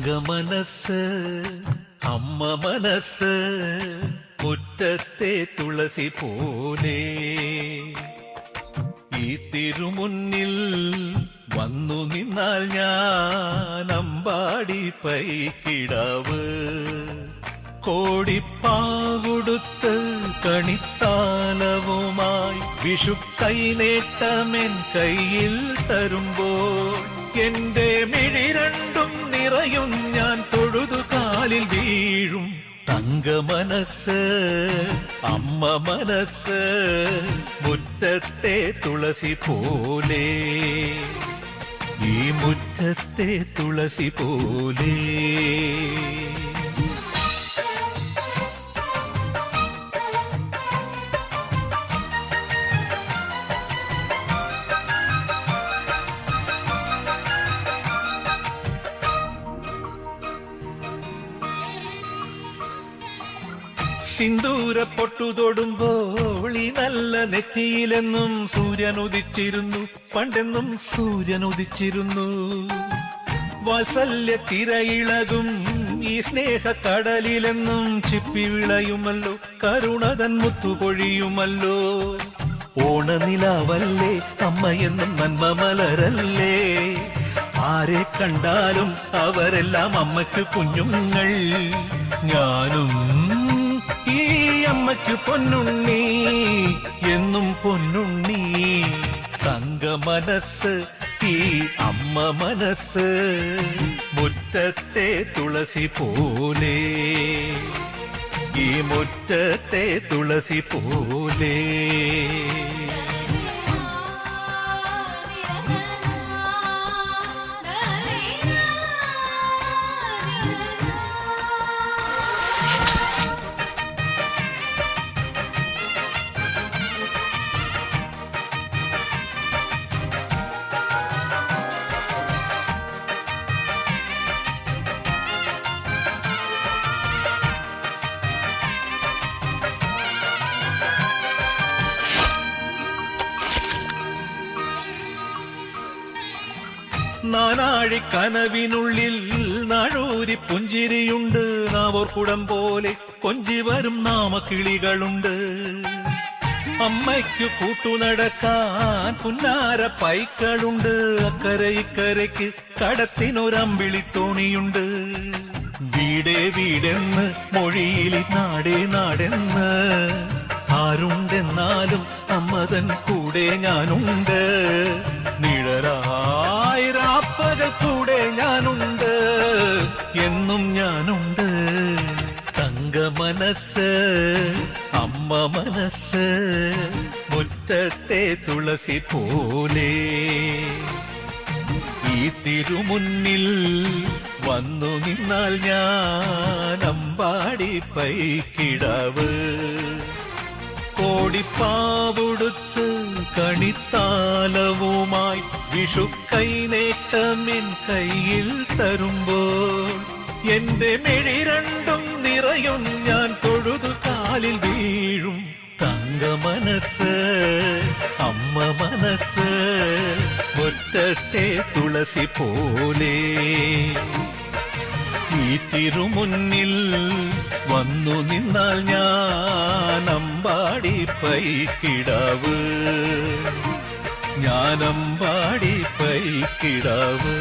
തങ്കമനസ് അമ്മ മനസ്സ് മുറ്റത്തെ തുളസി പോലെ ഈ തിരുമുന്നിൽ വന്നു നിന്നാൽ ഞാൻ അമ്പാടി പൈക്കിടാവ് കോടിപ്പാവുടുത്ത് കണിത്താലവുമായി വിഷു കൈനേട്ടമെൻ കയ്യിൽ തരുമ്പോൾ എന്റെ മിഴി രണ്ടും നിറയും ഞാൻ തൊഴുതു കാലിൽ വീഴും തങ്കമനസ് അമ്മ മനസ്സ് മുറ്റത്തെ തുളസി പോലെ ഈ മുറ്റത്തെ തുളസി പോലെ സിന്ദൂര പൊട്ടുതൊടുമ്പോൾ ഈ നല്ല നെറ്റിയിലെന്നും സൂര്യൻ ഉദിച്ചിരുന്നു പണ്ടെന്നും സൂര്യൻ ഉദിച്ചിരുന്നു വാത്സല്യ തിരയിളകും ഈ സ്നേഹ കടലിലെന്നും ചിപ്പി വിളയുമല്ലോ കരുണതൻ മുത്തുപൊഴിയുമല്ലോ ഓണനിലാവല്ലേ അമ്മയെന്നും നന്മ മലരല്ലേ ആരെ കണ്ടാലും അവരെല്ലാം അമ്മയ്ക്ക് കുഞ്ഞുങ്ങൾ ഞാനും ഈ അമ്മയ്ക്ക് പൊന്നുണ്ണി എന്നും പൊന്നുണ്ണി തങ്കമനസ് ഈ അമ്മ മനസ്സ് മുറ്റത്തെ തുളസി പോലെ ഈ മുറ്റത്തെ തുളസി പോലെ നാനാഴി കനവിനുള്ളിൽ നാഴൂരി പുഞ്ചിരിയുണ്ട് നാവോർക്കുടം പോലെ കൊഞ്ചി വരും നാമക്കിളികളുണ്ട് അമ്മയ്ക്കു കൂട്ടുനടക്കാൻ പുന്നാര പൈക്കളുണ്ട് അക്കരെ ഇക്കരയ്ക്ക് കടത്തിനൊരമ്പിളി തോണിയുണ്ട് വീടേ വീടെന്ന് മൊഴിയിൽ നാടേ നാടെന്ന് ആരുണ്ടെന്നാലും അമ്മതൻ കൂടെ ഞാനുണ്ട് നിഴലായിരാപ്പകൽ കൂടെ ഞാനുണ്ട് എന്നും ഞാനുണ്ട് തങ്കമനസ് അമ്മ മനസ്സ് മുറ്റത്തെ തുളസി പോലെ ഈ തിരുമുന്നിൽ വന്നു നിന്നാൽ ഞാൻ അമ്പാടി പൈക്കിടാവ് കോടിപ്പാവുടുത്ത് കണിത്താലവുമായി വിഷു കൈനേട്ടമെൻ കയ്യിൽ തരുമ്പോൾ എന്റെ മിഴി രണ്ടും നിറയും ഞാൻ തൊഴുതു കാലിൽ വീഴും തങ്കമനസ് അമ്മ മനസ്സ് മുറ്റത്തെ തുളസി പോലെ ഈ തിരുമുന്നിൽ വന്നു നിന്നാൽ ഞാൻ അമ്പാടി പൈക്കിടാവ് ഞാൻ അമ്പാടി പൈക്കിടാവ്